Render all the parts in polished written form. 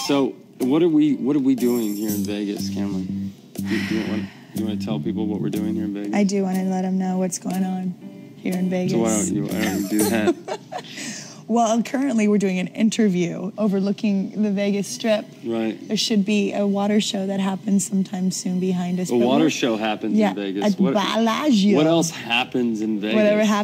So, what are we doing here in Vegas, Cameron? Do you want to tell people what we're doing here in Vegas? I do want to let them know what's going on here in Vegas. So why don't you do that? Well, currently we're doing an interview overlooking the Vegas Strip. Right. There should be a water show that happens sometime soon behind us. A water show happens in Vegas. At Bellagio. What else happens in Vegas?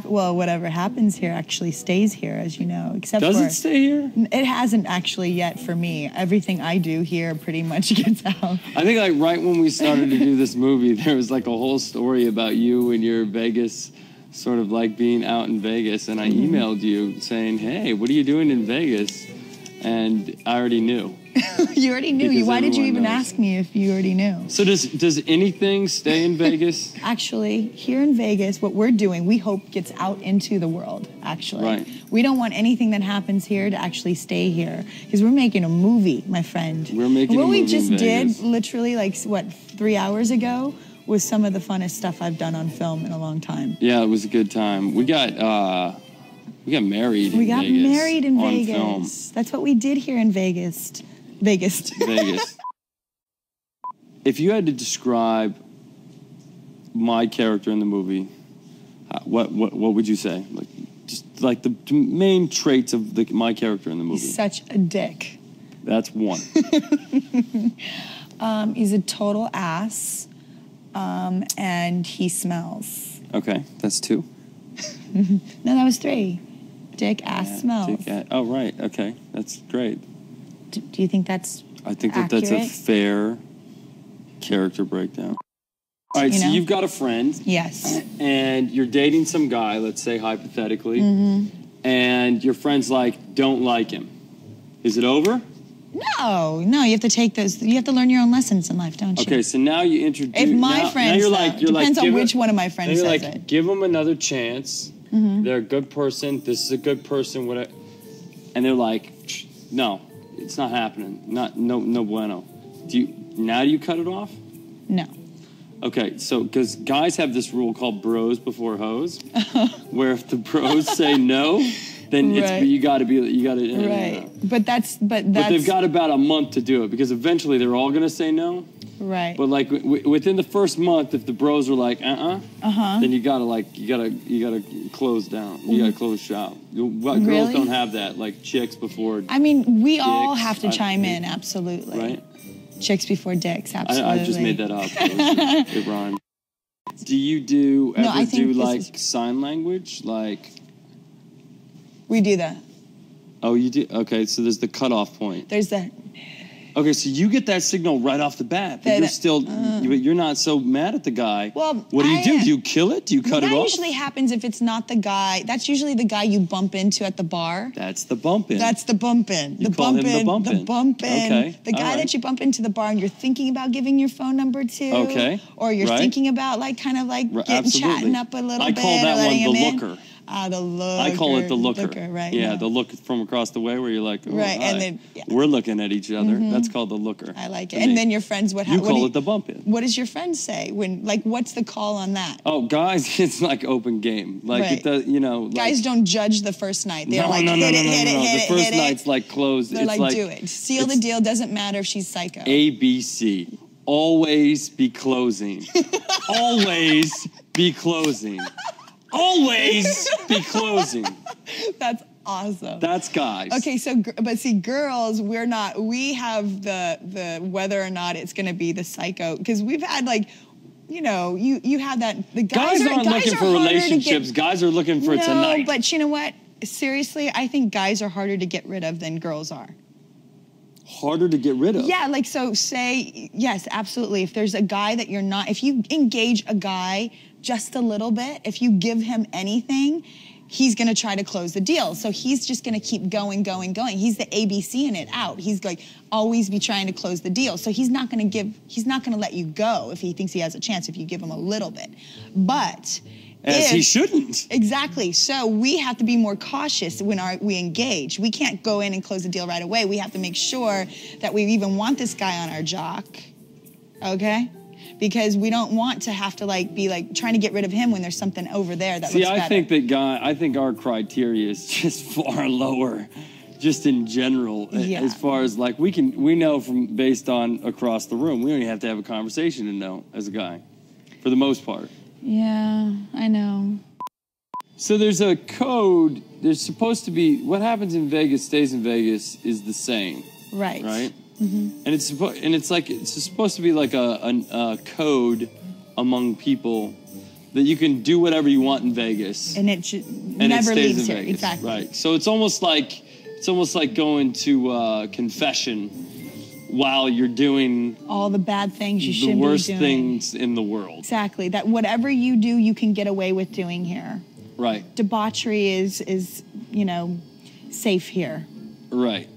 Whatever happens here actually stays here, as you know. Does it stay here? It hasn't actually yet for me. Everything I do here pretty much gets out. I think like right when we started to do this movie, there was like a whole story about you and your Vegas, sort of like being out in Vegas, and I emailed you saying, hey, what are you doing in Vegas? And I already knew. You already knew. Why did you even ask me if you already knew? So does anything stay in Vegas? Actually, here in Vegas, what we're doing, we hope gets out into the world, actually. Right. We don't want anything that happens here to actually stay here, because we're making a movie, my friend. We're making a movie What we just in Vegas. did, literally, like, what, 3 hours ago, was some of the funnest stuff I've done on film in a long time. Yeah, it was a good time. We got married in Vegas. We got married in Vegas. Film. That's what we did here in Vegas. Vegas. If you had to describe my character in the movie, what would you say? Like, just like the main traits of my character in the movie. He's such a dick. That's one. He's a total ass, and he smells. Okay, that's 2. No, that was 3. Dick, ass, smells. Oh, right. Okay, that's great. Do you think that's I think accurate? that's a fair character breakdown. All right, so you've got a friend. Yes. And you're dating some guy, let's say hypothetically, and your friend's like, don't like him. Is it over? No, you have to take those. You have to learn your own lessons in life, don't you? Okay, so now you introduce. If my friend depends on which one of my friends says says it. Give them another chance. They're a good person. This is a good person. Whatever. And they're like, no, it's not happening. No bueno. Do you cut it off? No. Okay, so because guys have this rule called bros before hoes, where if the bros say no, then you got to. Right. But they've got about a month to do it, because eventually they're all going to say no. Right. But like within the first month, if the bros are like then you gotta close down. You gotta close shop. Girls don't have that, like chicks before. I mean, we dicks. all have to chime in, absolutely. Right. Chicks before dicks, absolutely. I just made that up. It rhymed. Do you ever do like sign language, like? We do that. Oh, you do? Okay, so there's the cutoff point. There's the. Okay, so you get that signal right off the bat, but you're not so mad at the guy. Well, what do? Do you kill it? Do you cut it off? That usually happens if it's not the guy. That's usually the guy you bump into at the bar. That's the bump in. That's the bump in. You call him the bump in. The bump in. Okay. The guy that you bump into the bar and you're thinking about giving your phone number to. Okay. Or you're thinking about like kind of like chatting up a little bit. I call that one the looker. The looker. I call it the looker. Right. Yeah, the look from across the way where you're like, right, and then we're looking at each other. That's called the looker. I like it. And then your friends, you call it the bump in. What does your friend say when, like, what's the call on that? Oh, guys, it's like open game. Like it does, guys don't judge the first night. They're hit it. The first night's like closed. They're like, do it. Seal the deal. Doesn't matter if she's psycho. ABC. Always be closing. Always be closing. Always be closing. That's awesome. That's guys. Okay, but see, girls, we're not. We have the whether or not it's going to be the psycho, because we've had like, you have that. The guys aren't looking for relationships. Guys are looking for tonight. No, but you know what? Seriously, I think guys are harder to get rid of than girls are. Harder to get rid of? Yeah, like, so say, yes, absolutely. If there's a guy that you're not, if you engage a guy just a little bit, if you give him anything, he's gonna try to close the deal. So he's just gonna keep going. He's the ABC in it out. He's like, always be trying to close the deal. So he's not gonna let you go if he thinks he has a chance, if you give him a little bit. But he shouldn't. Exactly. So we have to be more cautious when we engage. We can't go in and close the deal right away. We have to make sure that we even want this guy on our jock, okay? Because we don't want to have to be trying to get rid of him when there's something over there that looks better. I think our criteria is just far lower. just in general, Yeah. as far as like we know from based on across the room, we don't even have to have a conversation to know as a guy, for the most part. Yeah, I know. So there's a code. There's supposed to be what happens in Vegas stays in Vegas is the same. Right. Right. And it's supposed to be like a code among people that you can do whatever you want in Vegas, And it never leaves here. Vegas. Exactly. Right. So it's almost like going to confession while you're doing All the bad things you the shouldn't worst be doing. things in the world. Exactly. That whatever you do, you can get away with doing here. Right. Debauchery is safe here. Right.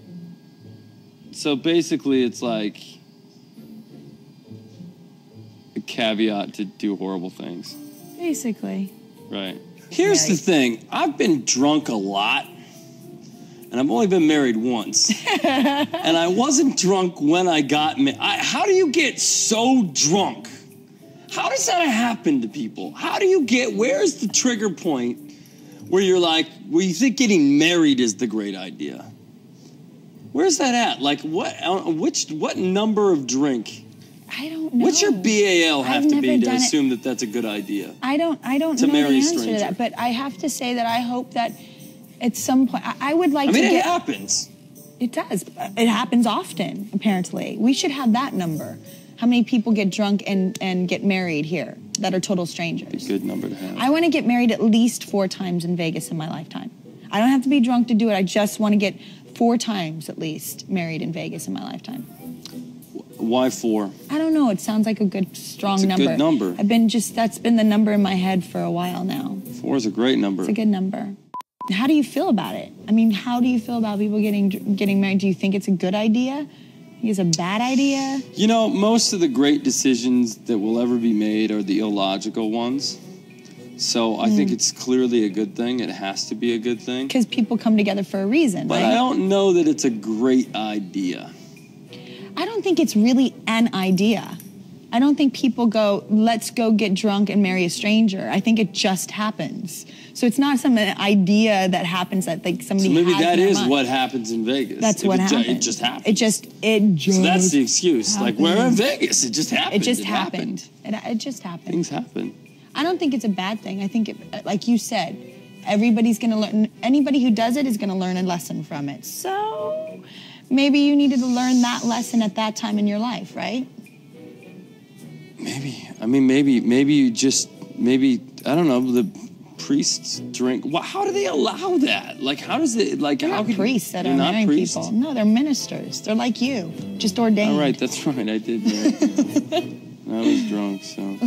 So basically, it's like a caveat to do horrible things. Basically. Right. Here's the thing. I've been drunk a lot, and I've only been married once. And I wasn't drunk when I got married. How do you get so drunk? How does that happen to people? How do you where's the trigger point where you're like, where you think getting married is the great idea? Where's that at? Like, what number of drink? I don't know. What's your BAL have I've to be never to done it. assume that that's a good idea? I don't To know marry the a answer to stranger. that, but I have to say that I hope that at some point I would like I mean, to it get. happens. It does. It happens often. Apparently, we should have that number. How many people get drunk and get married here that are total strangers? A good number to have. I want to get married at least 4 times in Vegas in my lifetime. I don't have to be drunk to do it. I just want to get 4 times at least married in Vegas in my lifetime. Why 4? I don't know. It sounds like a good, strong It's a number. good number. That's been the number in my head for a while now. 4 is a great number. It's a good number. How do you feel about it? I mean, how do you feel about people getting married? Do you think it's a good idea? Think it's a bad idea? You know, most of the great decisions that will ever be made are the illogical ones. So I think it's clearly a good thing. It has to be a good thing. Because people come together for a reason, But right? I don't know that it's a great idea. I don't think it's really an idea. I don't think people go, let's go get drunk and marry a stranger. I think it just happens. So it's not some idea that happens that like somebody So maybe has that in their is mind. what happens in Vegas. That's If what happens. It just happens. It just So that's the excuse. Like, we're in happens. Vegas. It just happened. It just happened. It just happened. Things happen. I don't think it's a bad thing. I think, like you said, everybody's going to learn. Anybody who does it is going to learn a lesson from it. So maybe you needed to learn that lesson at that time in your life, right? Maybe. I mean, maybe you just, I don't know, the priests drink. Well, how do they allow that? Like, how does it, like, They're how not can priests that they're are not marrying priests? people. No, they're ministers. They're like you, just ordained. All right, that's right. I did that. I was drunk, so.